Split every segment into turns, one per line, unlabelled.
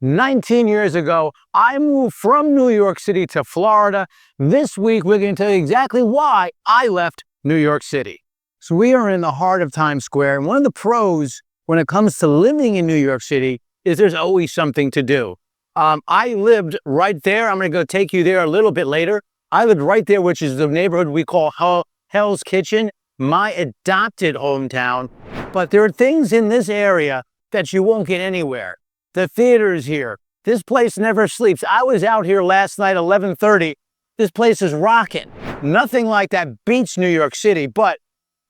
19 years ago, I moved from New York City to Florida. This week, we're going to tell you exactly why I left New York City. So we are in the heart of Times Square, and one of the pros when it comes to living in New York City is there's always something to do. I lived right there. I'm going to go take you there a little bit later. I lived right there, which is the neighborhood we call Hell's Kitchen, my adopted hometown. But there are things in this area that you won't get anywhere. The theater's here. This place never sleeps. I was out here last night, 11:30. This place is rocking. Nothing like that beats New York City, but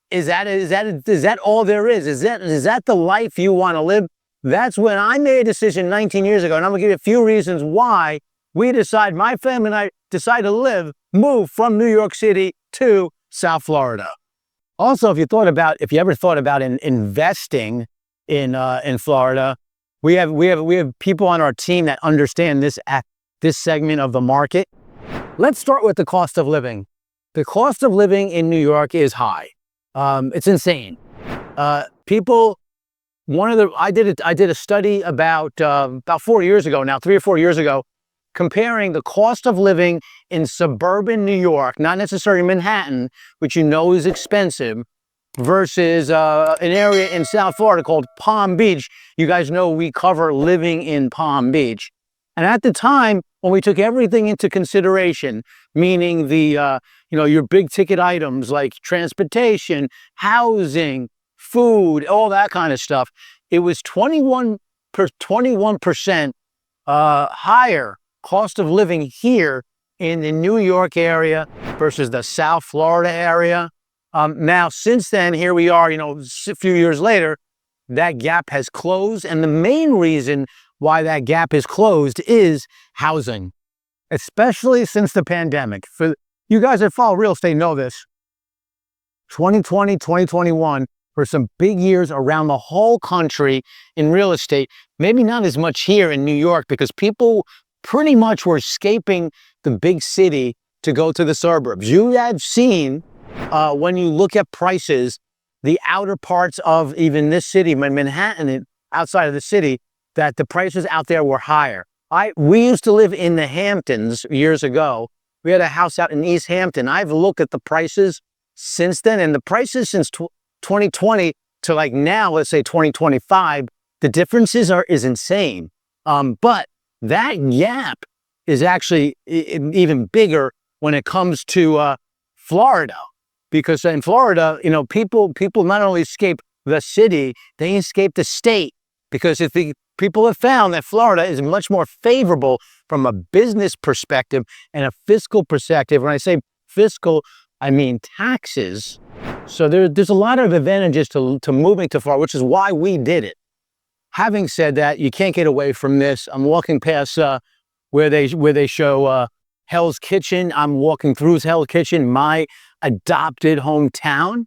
is that all there is? Is that the life you want to live? That's when I made a decision 19 years ago, and I'm gonna give you a few reasons why my family and I decided to move from New York City to South Florida. Also, if you ever thought about investing in Florida, we have people on our team that understand this segment of the market. Let's start with the cost of living. The cost of living in New York is high. It's insane. I did a study about 4 years ago now, 3 or 4 years ago, comparing the cost of living in suburban New York, not necessarily Manhattan, which you know is expensive, versus an area in South Florida called Palm Beach. You guys know we cover living in Palm Beach. And at the time, when we took everything into consideration, meaning your big ticket items like transportation, housing, food, all that kind of stuff, it was 21% higher cost of living here in the New York area versus the South Florida area. Now, since then, here we are, a few years later, that gap has closed. And the main reason why that gap is closed is housing, especially since the pandemic. For you guys that follow real estate know this. 2020, 2021 were some big years around the whole country in real estate. Maybe not as much here in New York because people pretty much were escaping the big city to go to the suburbs. You have seen, when you look at prices, the outer parts of even this city, Manhattan, outside of the city, that the prices out there were higher. We used to live in the Hamptons years ago. We had a house out in East Hampton. I've looked at the prices since then, and the prices since 2020 to like now, let's say 2025, the differences is insane. But that gap is actually even bigger when it comes to Florida, because in Florida, people not only escape the city, they escape the state, because people have found that Florida is much more favorable from a business perspective and a fiscal perspective. When I say fiscal, I mean taxes. So there's a lot of advantages to moving to Florida, which is why we did it. Having said that, you can't get away from this. I'm walking past where they show Hell's Kitchen. I'm walking through Hell's Kitchen, my adopted hometown.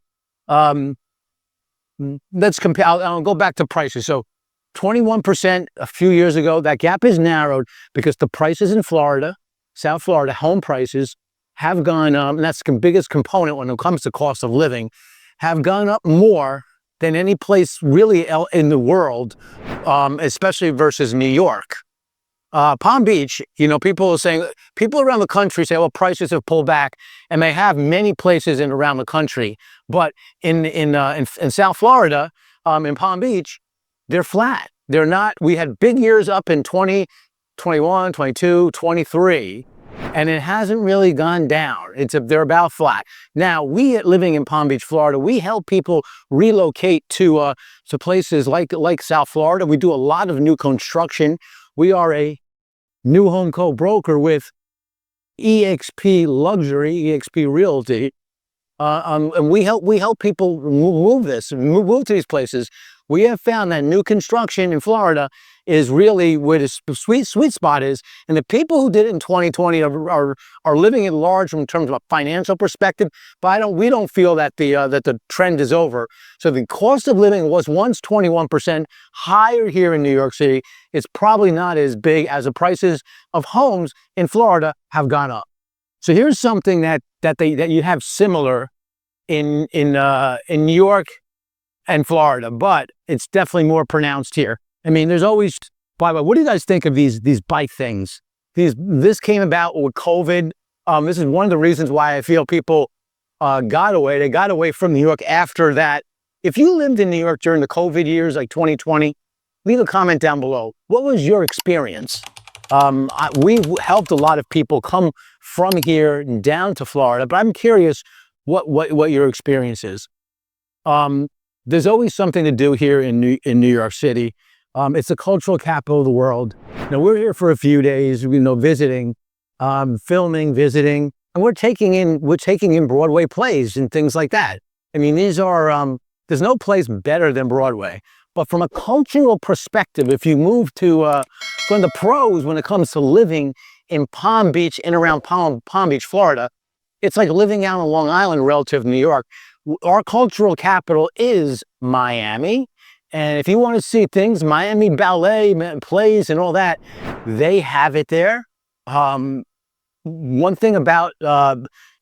Let's compare. I'll go back to prices. So 21% a few years ago, that gap is narrowed because the prices in Florida, South Florida, home prices have gone up, and that's the biggest component when it comes to cost of living, have gone up more than any place really in the world, especially versus New York. Palm Beach, people around the country say, well, prices have pulled back, and they have many places around the country. But in South Florida, in Palm Beach, they're flat. They're not. We had big years up in 2021, 22, 23, and it hasn't really gone down. They're about flat. Now, living in Palm Beach, Florida, we help people relocate to places like South Florida. We do a lot of new construction. We are a new home co-broker with EXP Realty, and we help people move to these places. We have found that new construction in Florida is really where the sweet spot is, and the people who did it in 2020 are living at large in terms of a financial perspective. But we don't feel that the trend is over. So the cost of living was once 21% higher here in New York City. It's probably not as big as the prices of homes in Florida have gone up. So here's something that you have similar in New York and Florida, but it's definitely more pronounced here. I mean, there's always By the way, what do you guys think of these bike things? This came about with COVID. This is one of the reasons why I feel people got away. They got away from New York after that. If you lived in New York during the COVID years, like 2020, leave a comment down below. What was your experience? We've helped a lot of people come from here down to Florida, but I'm curious what your experience is. There's always something to do here in New York City. It's the cultural capital of the world. Now, we're here for a few days, visiting, filming, visiting, and we're taking in Broadway plays and things like that. I mean, these are there's no place better than Broadway. But from a cultural perspective, if you move to from the pros when it comes to living in Palm Beach, in around Palm Beach, Florida, it's like living out on Long Island relative to New York. Our cultural capital is Miami. And if you want to see things, Miami ballet plays and all that, they have it there. One thing about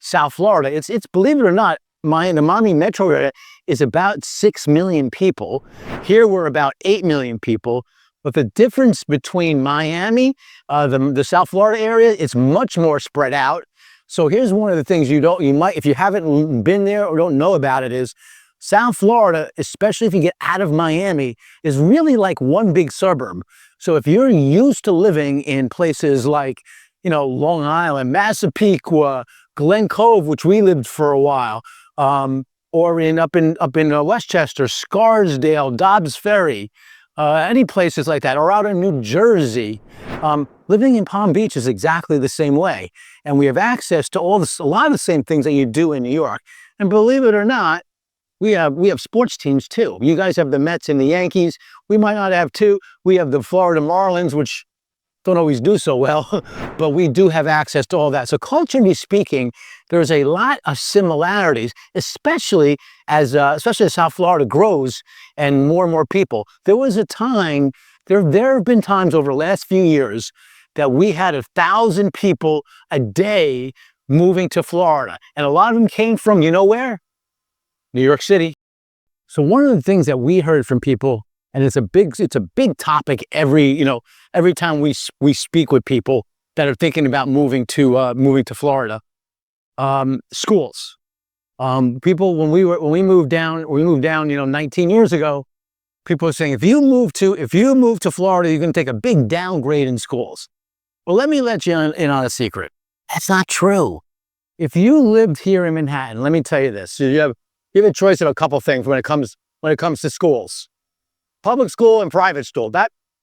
South Florida, it's believe it or not, the Miami metro area is about 6 million people. Here we're about 8 million people. But the difference between Miami, the South Florida area, it's much more spread out. So here's one of the things you might, if you haven't been there or don't know about it, is South Florida, especially if you get out of Miami, is really like one big suburb. So if you're used to living in places like, Long Island, Massapequa, Glen Cove, which we lived for a while, or up in Westchester, Scarsdale, Dobbs Ferry, any places like that, or out in New Jersey, living in Palm Beach is exactly the same way. And we have access to a lot of the same things that you do in New York. And believe it or not, we have sports teams too. You guys have the Mets and the Yankees. We might not have two. We have the Florida Marlins, which don't always do so well, but we do have access to all that. So culturally speaking, there's a lot of similarities, especially as South Florida grows and more people. There was a time, there have been times over the last few years that we had 1,000 people a day moving to Florida. And a lot of them came from, you know where? New York City. So one of the things that we heard from people, and it's a big topic every time we speak with people that are thinking about moving to Florida. Schools. People, when we moved down, 19 years ago, people were saying, if you move to Florida, you're going to take a big downgrade in schools. Well, let me let you in on a secret. That's not true. If you lived here in Manhattan, let me tell you this. You have a choice of a couple things when it comes to schools. Public school and private school.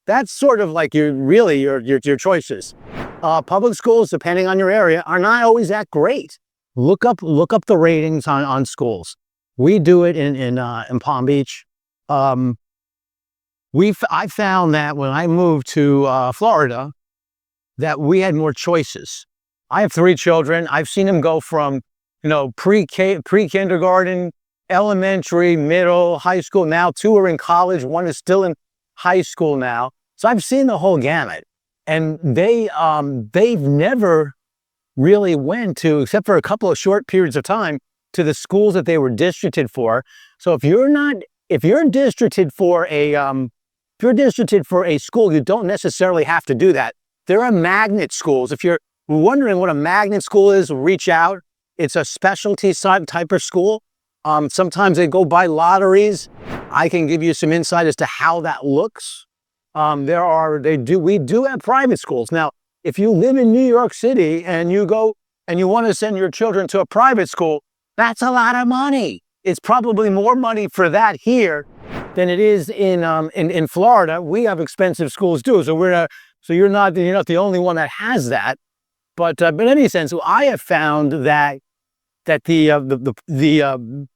That's sort of like your choices. Public schools, depending on your area, are not always that great. Look up the ratings on schools. We do it in Palm Beach. I found that when I moved to Florida, that we had more choices. I have 3 children. I've seen them go from pre-kindergarten, elementary, middle, high school. Now 2 are in college. 1 is still in high school now. So I've seen the whole gamut. And they've never really went to, except for a couple of short periods of time, to the schools that they were districted for. So if you're districted for a school, you don't necessarily have to do that. There are magnet schools. If you're wondering what a magnet school is, reach out. It's a specialty type of school. Sometimes they go by lotteries. I can give you some insight as to how that looks. We do have private schools. Now, if you live in New York City and you want to send your children to a private school, that's a lot of money. It's probably more money for that here than it is in Florida. We have expensive schools too, so you're not the only one that has that. But in any sense, I have found that the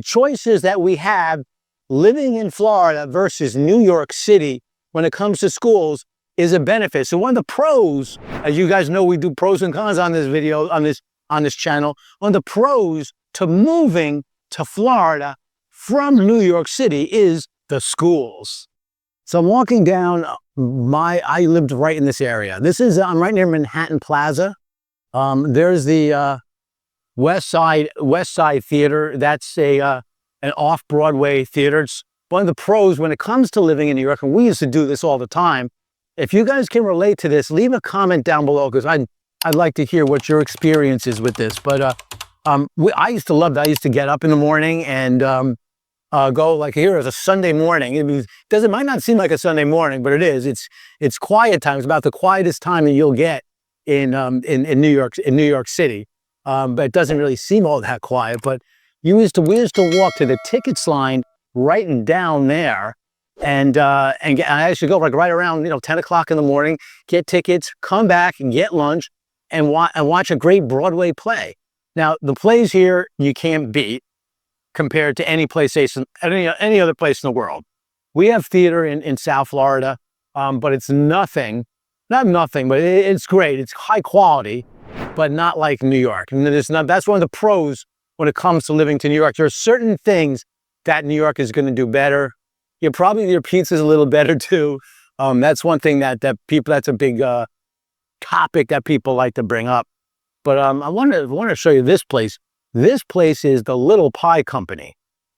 choices that we have living in Florida versus New York City when it comes to schools is a benefit. So one of the pros, as you guys know, we do pros and cons on this video, on this channel. One of the pros to moving to Florida from New York City is the schools. So I'm walking down I lived right in this area. I'm right near Manhattan Plaza. There's the West Side Theater. That's an off-Broadway theater. It's one of the pros when it comes to living in New York, and we used to do this all the time. if you guys can relate to this, leave a comment down below because I'd like to hear what your experience is with this. But I used to love that. I used to get up in the morning and go like here is a Sunday morning. It might not seem like a Sunday morning, but it is. It's quiet time. It's about the quietest time that you'll get in New York City. But it doesn't really seem all that quiet. But we used to walk to the tickets line right down there, and I actually go like right around 10 o'clock in the morning, get tickets, come back and get lunch, and watch a great Broadway play. Now the plays here you can't beat compared to any other place in the world. We have theater in South Florida, but it's nothing, not nothing, but it's great. It's high quality, but not like New York. And that's one of the pros when it comes to living to New York. There are certain things that New York is going to do better. Your pizza's a little better too. That's one thing that's a big topic that people like to bring up. But I want to show you this place. This place is the Little Pie Company.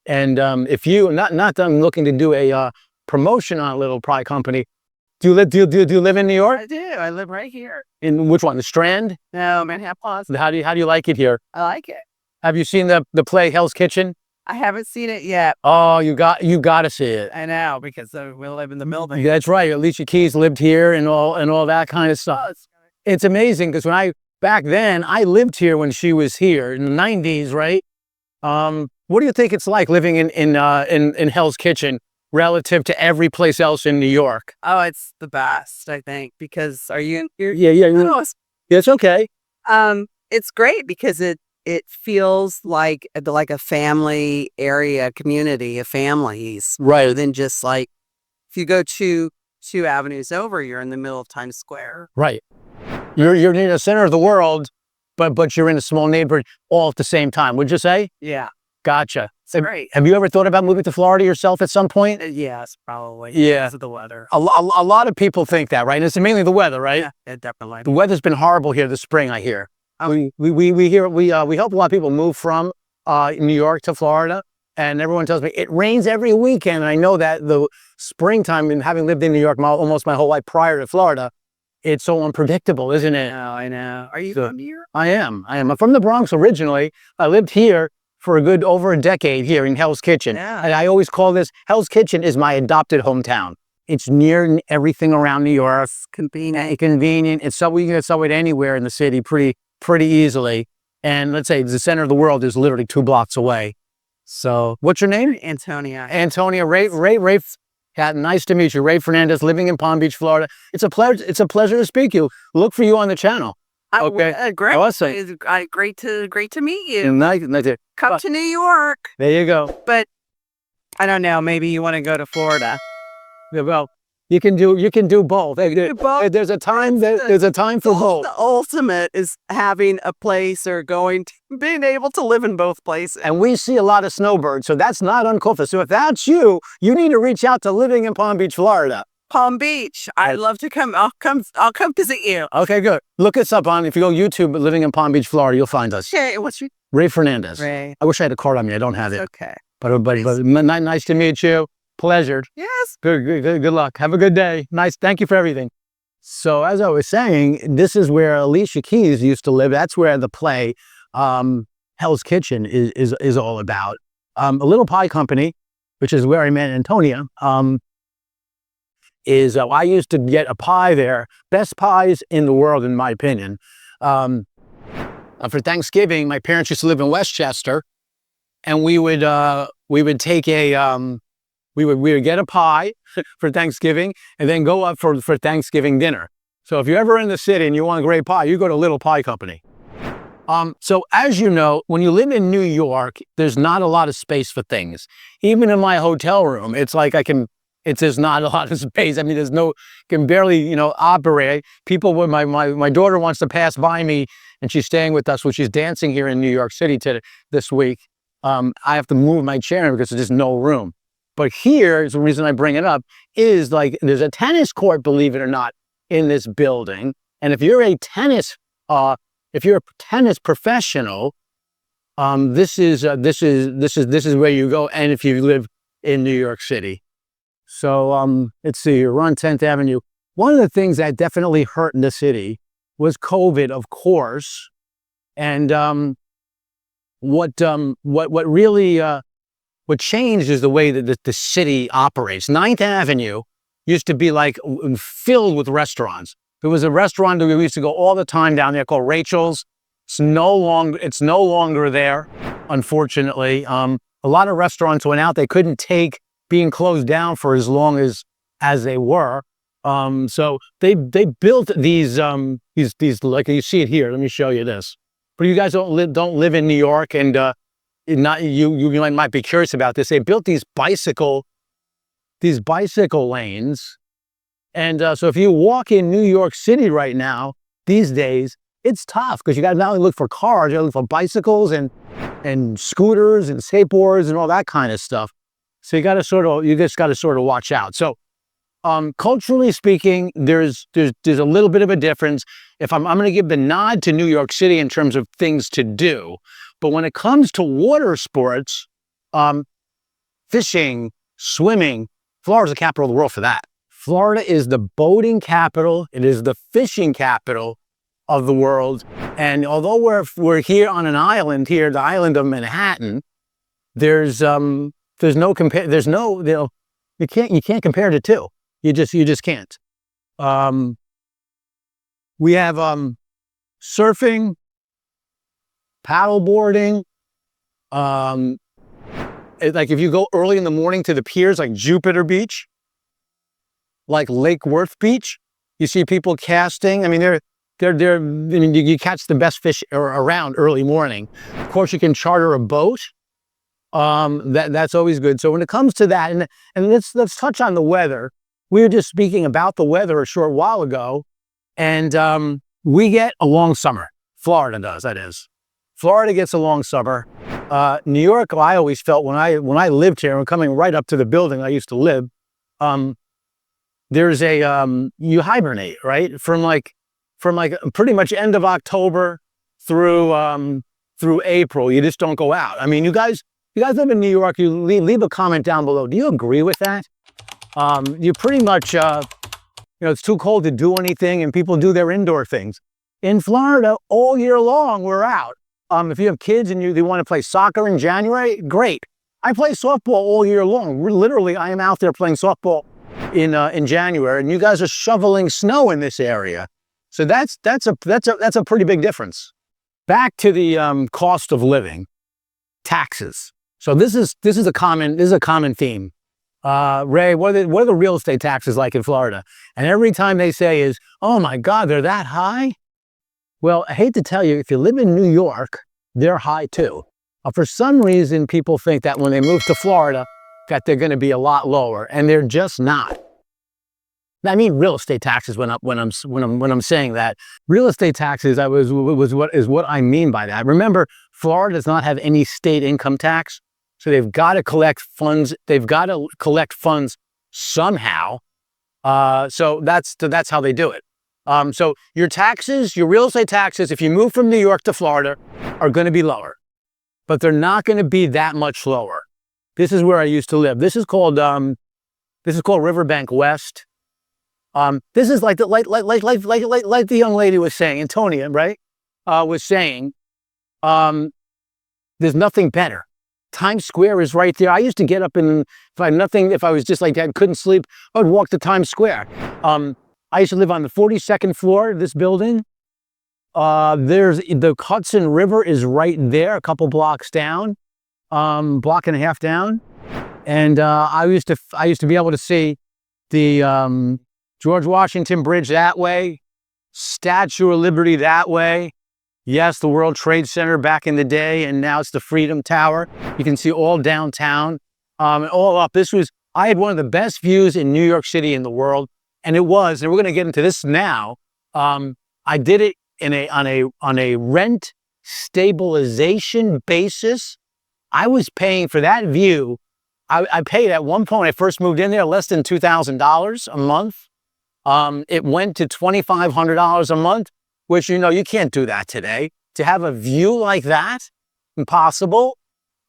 And if you, not that I'm looking to do a promotion on Little Pie Company. Do you live in New York?
I do. I live right here.
In which one? The Strand?
No, Manhattan Plaza.
How do you like it here?
I like it.
Have you seen the play Hell's Kitchen?
I haven't seen it yet.
Oh, you got to see it.
I know, because we live in the building.
That's right. Alicia Keys lived here and all that kind of stuff.
Oh,
it's amazing because back then I lived here when she was here in the 90s, right? What do you think it's like living in Hell's Kitchen relative to every place else in New York?
Oh, it's the best, I think, because are you in here?
Yeah. It's okay.
It's great because it feels like a family area, community of families,
right?
Than just like if you go two avenues over, you're in the middle of Times Square,
right? You're in the center of the world, but you're in a small neighborhood all at the same time. Would you say?
Yeah.
Gotcha.
It's great.
Have you ever thought about moving to Florida yourself at some point?
Yes, probably.
Yeah.
Because of the weather.
A lot of people think that, right? And it's mainly the weather, right?
Yeah, definitely.
The weather's been horrible here this spring, I hear. We help a lot of people move from New York to Florida, and everyone tells me it rains every weekend. And I know that the springtime, and having lived in New York almost my whole life prior to Florida, it's so unpredictable, isn't it?
Oh, I know. Are you from here?
I am. I'm from the Bronx originally. I lived here for over a decade here in Hell's Kitchen.
Yeah.
And I always call this, Hell's Kitchen is my adopted hometown. It's near everything around New York.
It's convenient.
Convenient. We can get subway anywhere in the city pretty easily. And let's say the center of the world is literally 2 blocks away. So what's your name?
Antonia.
Antonia. Ray. Yeah, nice to meet you. Ray Fernandez, living in Palm Beach, Florida. It's a pleasure to speak to you. Look for you on the channel. Okay.
Great.
Awesome.
Great to meet you.
Nice.
Come to New York.
There you go.
But I don't know. Maybe you want to go to Florida.
Yeah, well, you can do both. There's a time for both.
The ultimate is having a place or being able to live in both places.
And we see a lot of snowbirds, so that's not uncalled for. So if that's you need to reach out to Living in Palm Beach, Florida.
Palm Beach. I'd love to come. I'll come visit you.
Okay, good. Look us up if you go YouTube, Living in Palm Beach, Florida, you'll find us.
Okay, what's your
Ray Fernandez.
Ray.
I wish I had a card on me. I don't have it.
Okay.
But nice to meet you. Pleasure.
Yes.
Good luck. Have a good day. Nice. Thank you for everything. So as I was saying, this is where Alicia Keys used to live. That's where the play Hell's Kitchen is all about. A Little Pie Company, which is where I met Antonia, I used to get a pie there. Best pies in the world, in my opinion. For Thanksgiving, my parents used to live in Westchester, and we would take we would get a pie for Thanksgiving and then go up for Thanksgiving dinner. So if you're ever in the city and you want a great pie, you go to Little Pie Company. So as you know, when you live in New York, there's not a lot of space for things. Even in my hotel room, it's like there's not a lot of space. I mean, can barely, operate. People, when my daughter wants to pass by me and she's staying with us when she's dancing here in New York City this week, I have to move my chair because there's just no room. But here is the reason I bring it up is like there's a tennis court, believe it or not, in this building. And if you're a tennis professional, this is where you go. And if you live in New York City, so let's see here, we're on 10th Avenue. One of the things that definitely hurt in the city was COVID, of course. And what really what changed is the way that the city operates. Ninth Avenue used to be like filled with restaurants. There was a restaurant that we used to go all the time down there called Rachel's. It's no longer there, unfortunately. A lot of restaurants went out. They couldn't take being closed down for as long as they were. So they built these like you see it here. Let me show you this. But you guys don't live in New York, and not you might be curious about this. They built these bicycle lanes, and so if you walk in New York City right now these days, it's tough because you got to not only look for cars, you got to look for bicycles and scooters and skateboards and all that kind of stuff. So you just got to sort of watch out. So culturally speaking, there's a little bit of a difference. If I'm going to give the nod to New York City in terms of things to do, but when it comes to water sports, fishing, swimming, Florida's the capital of the world for that. Florida is the boating capital. It is the fishing capital of the world. And although we're here on an island here, the island of Manhattan, you can't compare the two. You just can't. We have surfing, paddleboarding. Like if you go early in the morning to the piers, like Jupiter Beach, like Lake Worth Beach, you see people casting. I mean, you catch the best fish around early morning. Of course, you can charter a boat. That's always good. So when it comes to that, and let's touch on the weather. We were just speaking about the weather a short while ago, and we get a long summer. Florida does, that is. Florida gets a long summer. New York, I always felt when I lived here, and coming right up to the building I used to live, there's you hibernate, right? From like pretty much end of October through April. You just don't go out. I mean, you guys live in New York. You leave a comment down below. Do you agree with that? You pretty much, it's too cold to do anything, and people do their indoor things. In Florida, all year long, we're out. If you have kids and they want to play soccer in January, great. I play softball all year long. I am out there playing softball in January, and you guys are shoveling snow in this area. So that's a pretty big difference. Back to the cost of living, taxes. So this is a common theme. Ray, what are the real estate taxes like in Florida? And every time they say is, oh my God, they're that high? Well, I hate to tell you, if you live in New York, they're high too. For some reason, people think that when they move to Florida, that they're going to be a lot lower, and they're just not. I mean, real estate taxes went up when I'm saying that. Real estate taxes is what I mean by that. Remember, Florida does not have any state income tax. So they've got to collect funds. They've got to collect funds somehow. So that's how they do it. So your taxes, your real estate taxes, if you move from New York to Florida, are going to be lower, but they're not going to be that much lower. This is where I used to live. This is called Riverbank West. This is like the young lady was saying, Antonia, right? Was saying, there's nothing better. Times Square is right there. I used to get up and if I was just like that, couldn't sleep, I would walk to Times Square. I used to live on the 42nd floor of this building. There's the Hudson River is right there, a couple blocks down, block and a half down. And I used to be able to see the George Washington Bridge that way, Statue of Liberty that way. Yes, the World Trade Center back in the day, and now it's the Freedom Tower. You can see all downtown, all up. I had one of the best views in New York City in the world, and it was, and we're going to get into this now. I did it on a rent stabilization basis. I was paying for that view. I paid at one point, when I first moved in there, less than $2,000 a month. It went to $2,500 a month, which, you can't do that today. To have a view like that, impossible.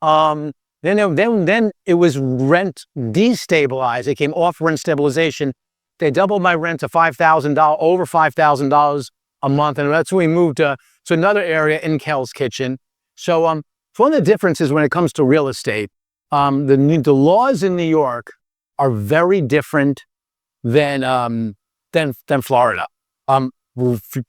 Then it was rent destabilized. It came off rent stabilization They doubled my rent to $5,000, over $5,000 a month, and that's when we moved to another area in Hell's Kitchen. So one of the differences when it comes to real estate, the laws in New York are very different than Florida. To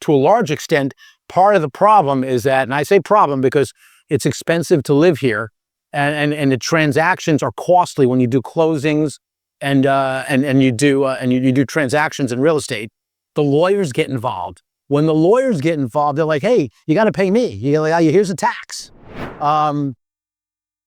a large extent, part of the problem is that, and I say problem because it's expensive to live here, and the transactions are costly when you do closings and you do transactions in real estate. The lawyers get involved. When the lawyers get involved, they're like, "Hey, you got to pay me. Here's a tax.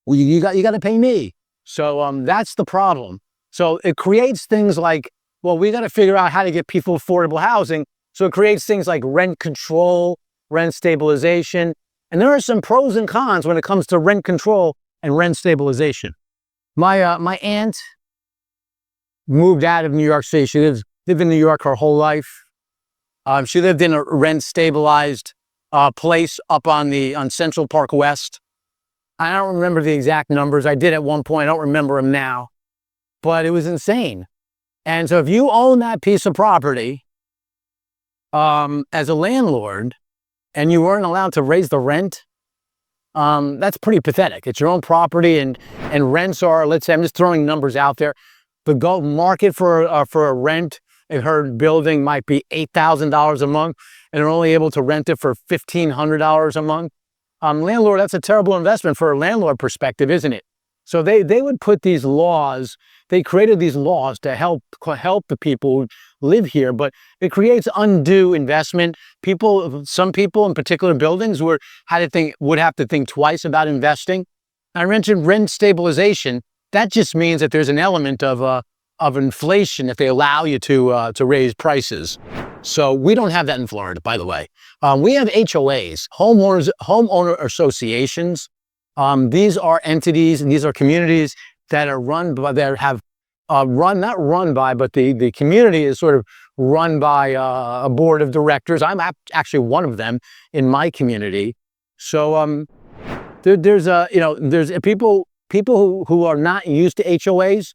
You got to pay me." So that's the problem. So it creates things like, well, we got to figure out how to get people affordable housing. So it creates things like rent control, rent stabilization, and there are some pros and cons when it comes to rent control and rent stabilization. My aunt moved out of New York City. She lived in New York her whole life. She lived in a rent stabilized place up on Central Park West. I don't remember the exact numbers. I did at one point. I don't remember them now, but it was insane. And so if you own that piece of property as a landlord and you weren't allowed to raise the rent, that's pretty pathetic. It's your own property, and rents are, let's say, I'm just throwing numbers out there. The market for a rent in her building might be $8,000 a month, and they're only able to rent it for $1,500 a month. Landlord, that's a terrible investment for a landlord perspective, isn't it? So they would put these laws. They created these laws to help the people who live here, but it creates undue investment. Some people in particular buildings would have to think twice about investing. I mentioned rent stabilization. That just means that there's an element of inflation if they allow you to raise prices. So we don't have that in Florida, by the way. We have HOAs, homeowner associations. These are entities and these are communities that are run by, not run by, but the community is sort of run by a board of directors. I'm actually one of them in my community. So there's people who are not used to HOAs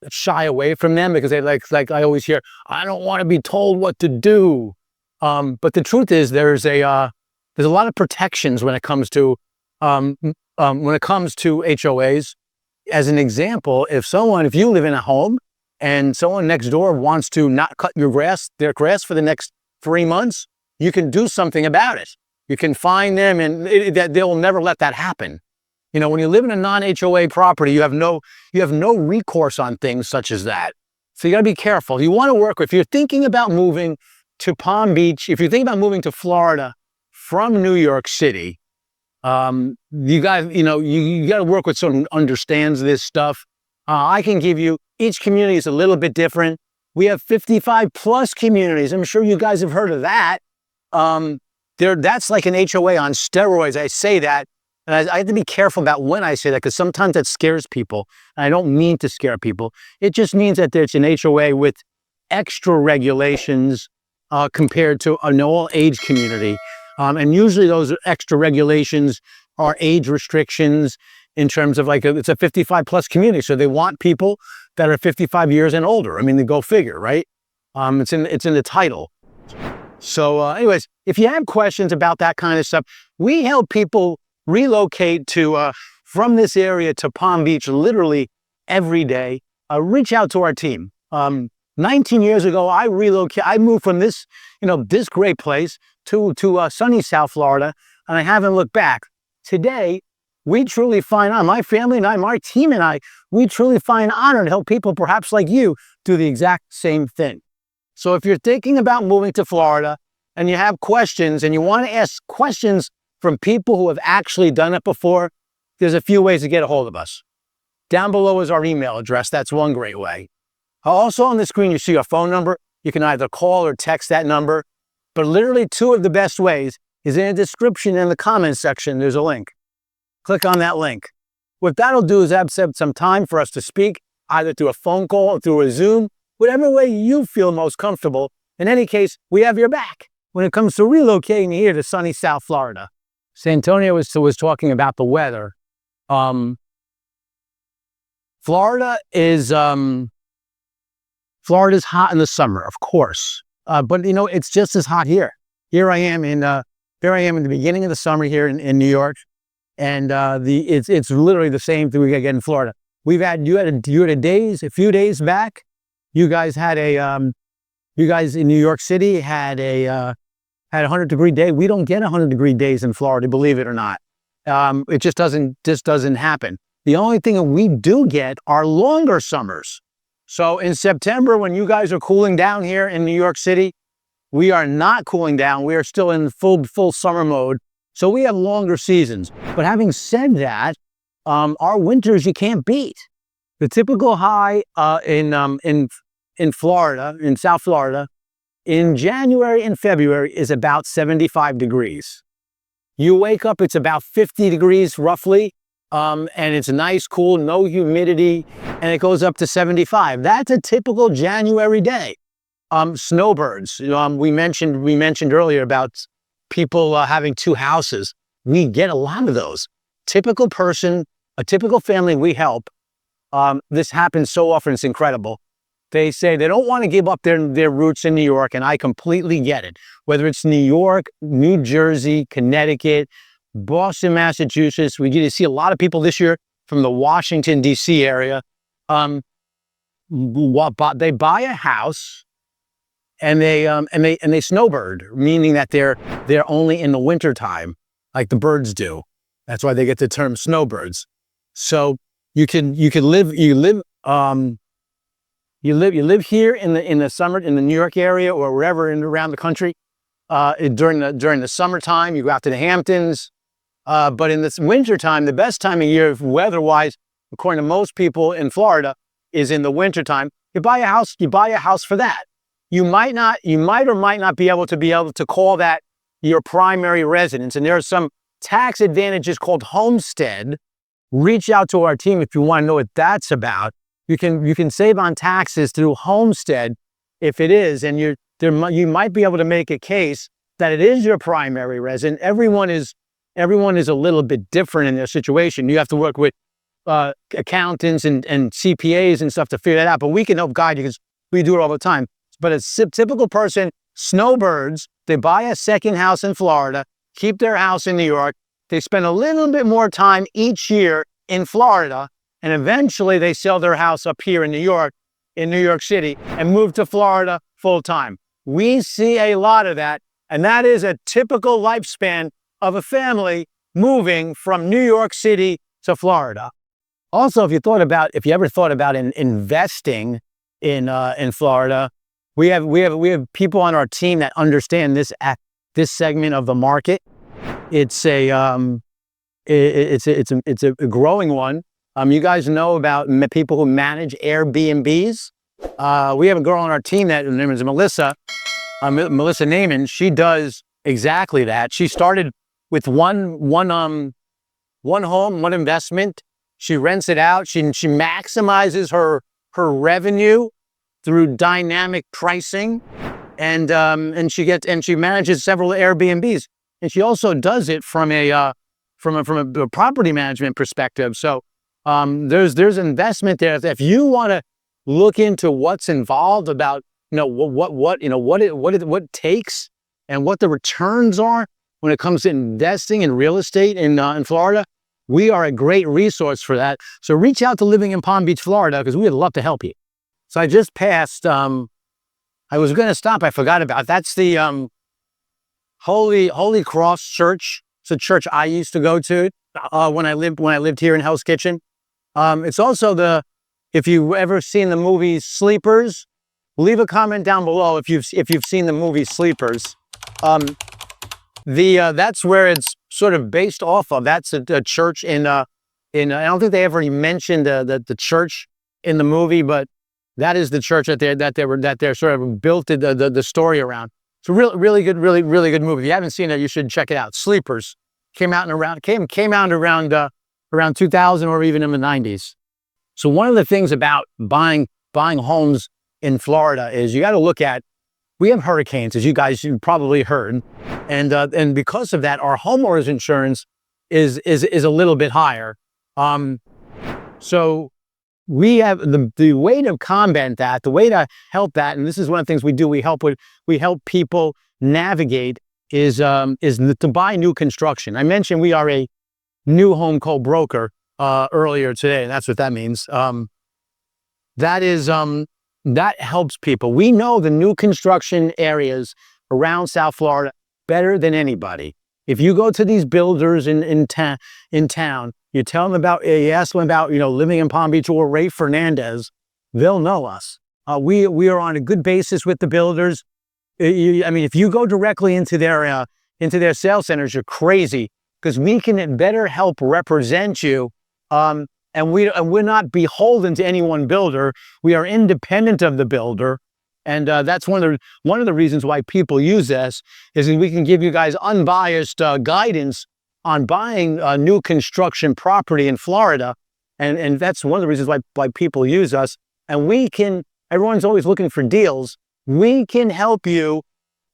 shy away from them because they like I always hear, I don't want to be told what to do. But the truth is there's a lot of protections when it comes to HOAs. As an example, if you live in a home and someone next door wants to not cut their grass for the next 3 months, you can do something about it. You can fine them, and they'll never let that happen. When you live in a non-HOA property, you have no recourse on things such as that. So you got to be careful. You want to work if you're thinking about moving to Palm Beach, if you're thinking about moving to Florida from New York City, you got to work with someone who understands this stuff. I can give you, each community is a little bit different. We have 55 plus communities. I'm sure you guys have heard of that. That's like an HOA on steroids. I say that, and I have to be careful about when I say that because sometimes that scares people. And I don't mean to scare people. It just means that there's an HOA with extra regulations compared to an all-age community. And usually those extra regulations are age restrictions in terms of it's a 55 plus community. So they want people that are 55 years and older. I mean, they go figure, right? It's in the title. So anyways, if you have questions about that kind of stuff, we help people relocate from this area to Palm Beach literally every day. Reach out to our team. 19 years ago, I moved from this great place to sunny South Florida, and I haven't looked back. Today, we truly find my family and my team and we truly find honor to help people perhaps like you do the exact same thing. So if you're thinking about moving to Florida and you have questions and you want to ask questions from people who have actually done it before, there's a few ways to get a hold of us. Down below is our email address. That's one great way. Also on the screen, you see our phone number. You can either call or text that number. But literally two of the best ways is in the description and the comment section. There's a link. Click on that link. What that'll do is have some time for us to speak, either through a phone call or through a Zoom, whatever way you feel most comfortable. In any case, we have your back when it comes to relocating here to sunny South Florida. Santonio was talking about the weather. Florida is Florida's hot in the summer, of course, but it's just as hot here. Here I am in the beginning of the summer here in New York, and it's literally the same thing we get in Florida. You had a few days back. You guys in New York City had a 100-degree day. We don't get 100-degree days in Florida, believe it or not. It just doesn't happen. The only thing that we do get are longer summers. So in September, when you guys are cooling down here in New York City, we are not cooling down. We are still in full summer mode. So we have longer seasons. But having said that, our winters you can't beat. The typical high in Florida, in South Florida, in January and February is about 75 degrees. You wake up, it's about 50 degrees roughly, and it's nice, cool, no humidity, and it goes up to 75. That's a typical January day. Snowbirds. We mentioned earlier about people having two houses. We get a lot of those. Typical person, a typical family we help. This happens so often, it's incredible. They say they don't want to give up their roots in New York, and I completely get it. Whether it's New York, New Jersey, Connecticut, Boston, Massachusetts, we get to see a lot of people this year from the Washington, D.C. area. They buy a house and they snowbird, meaning that they're only in the wintertime, like the birds do. That's why they get the term snowbirds. So you live here in the summer in the New York area or wherever around the country during the summertime. You go out to the Hamptons, but in this wintertime, the best time of year weather-wise, according to most people in Florida, is in the wintertime. You buy a house for that. You might or might not be able to call that your primary residence, and there are some tax advantages called homestead. Reach out to our team if you want to know what that's about. You can save on taxes through homestead if it is, and you might be able to make a case that it is your primary residence. Everyone is a little bit different in their situation. You have to work with accountants and CPAs and stuff to figure that out, but we can help guide you because we do it all the time. But a typical person, snowbirds, they buy a second house in Florida, keep their house in New York. They spend a little bit more time each year in Florida, and eventually they sell their house up here in New York City, and move to Florida full time. We see a lot of that, and that is a typical lifespan of a family moving from New York City to Florida. Also, if you ever thought about investing in Florida, we have people on our team that understand this segment of the market. It's a growing one. You guys know about people who manage Airbnbs. We have a girl on our team that her name is Melissa Naiman. She does exactly that. She started with one home, one investment. She rents it out. She maximizes her revenue through dynamic pricing, and she manages several Airbnbs. And she also does it from a property management perspective. So there's investment there. If you want to look into what's involved about what it takes and what the returns are when it comes to investing in real estate in Florida, we are a great resource for that. So reach out to Living in Palm Beach, Florida, because we would love to help you. So I just passed. I was going to stop. I forgot about. That's the Holy Cross Church. It's a church I used to go to when I lived here in Hell's Kitchen. It's also if you've ever seen the movie Sleepers, leave a comment down below if you've seen the movie Sleepers. That's where it's sort of based off of. That's a church in I don't think they ever mentioned the church in the movie, but that is the church that they're sort of built the story around. It's a really good movie. If you haven't seen it, you should check it out. Sleepers came out around 2000 or even in the 90s. So one of the things about buying homes in Florida is you got to look at. We have hurricanes, as you guys probably heard, and because of that, our homeowners insurance is a little bit higher. So we have the way to combat that, the way to help that, and this is one of the things we do. We help people navigate is to buy new construction. I mentioned we are a new home co-broker earlier today, and that's what that means. That helps people. We know the new construction areas around South Florida better than anybody. If you go to these builders in town, you tell them about, you ask them about, living in Palm Beach or Ray Fernandez, they'll know us. We are on a good basis with the builders. If you go directly into their sales centers, you're crazy, because we can better help represent you. And we're not beholden to any one builder. We are independent of the builder. And that's one of the reasons why people use this, is that we can give you guys unbiased guidance on buying new construction property in Florida. And that's one of the reasons why people use us. And everyone's always looking for deals. We can help you.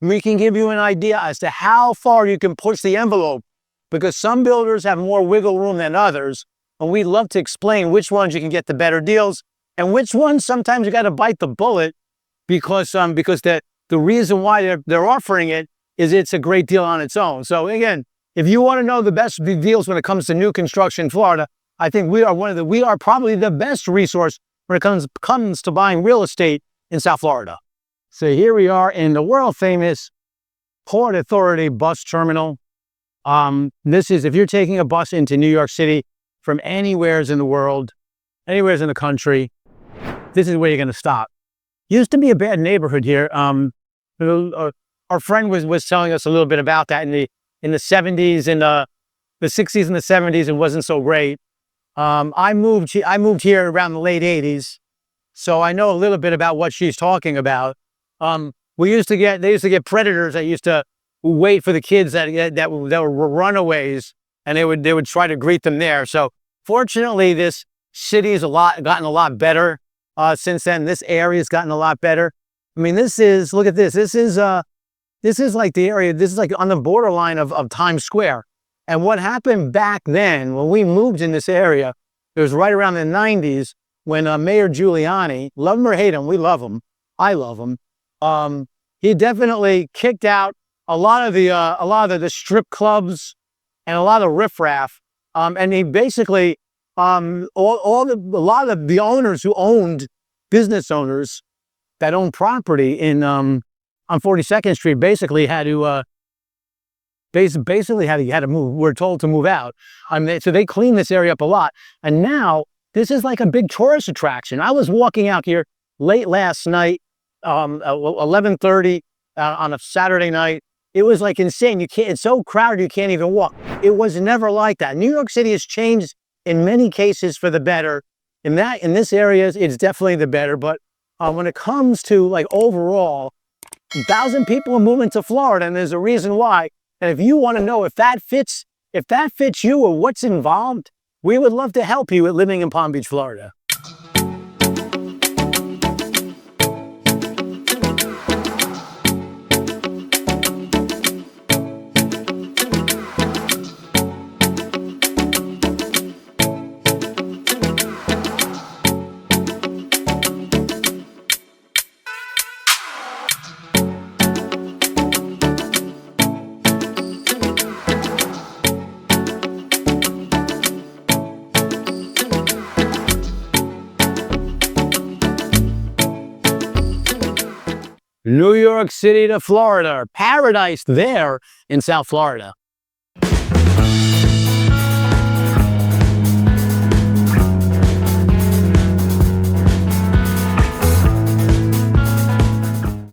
We can give you an idea as to how far you can push the envelope, because some builders have more wiggle room than others. And we love to explain which ones you can get the better deals, and which ones sometimes you got to bite the bullet, because the reason why they're offering it is it's a great deal on its own. So again, if you want to know the best deals when it comes to new construction in Florida, I think we are probably the best resource when it comes to buying real estate in South Florida. So here we are in the world famous Port Authority bus terminal. This is, if you're taking a bus into New York City from anywheres in the world, anywheres in the country, this is where you're going to stop. Used to be a bad neighborhood here. Our friend was telling us a little bit about that in the 70s and the 60s and the 70s. It wasn't so great. I moved here around the late 80s, so I know a little bit about what she's talking about. They used to get predators that used to wait for the kids that were runaways, and they would try to greet them there. So fortunately, this city has gotten a lot better since then. This area has gotten a lot better. I mean, look at this. This is like the area. This is like on the borderline of Times Square. And what happened back then when we moved in this area, it was right around the 90s when Mayor Giuliani, love him or hate him, we love him. I love him. He definitely kicked out a lot of the strip clubs and a lot of riffraff. And he basically, a lot of the owners who owned, business owners that owned property on 42nd Street basically had to move. We're told to move out. So they cleaned this area up a lot. And now this is like a big tourist attraction. I was walking out here late last night, 11:30 on a Saturday night. It was like insane. It's so crowded you can't even walk. It was never like that. New York City has changed in many cases for the better. In this area, it's definitely the better. But when it comes to like overall, 1,000 people are moving to Florida, and there's a reason why. And if you want to know if that fits you or what's involved, we would love to help you with living in Palm Beach, Florida. New York City to Florida, paradise there in South Florida.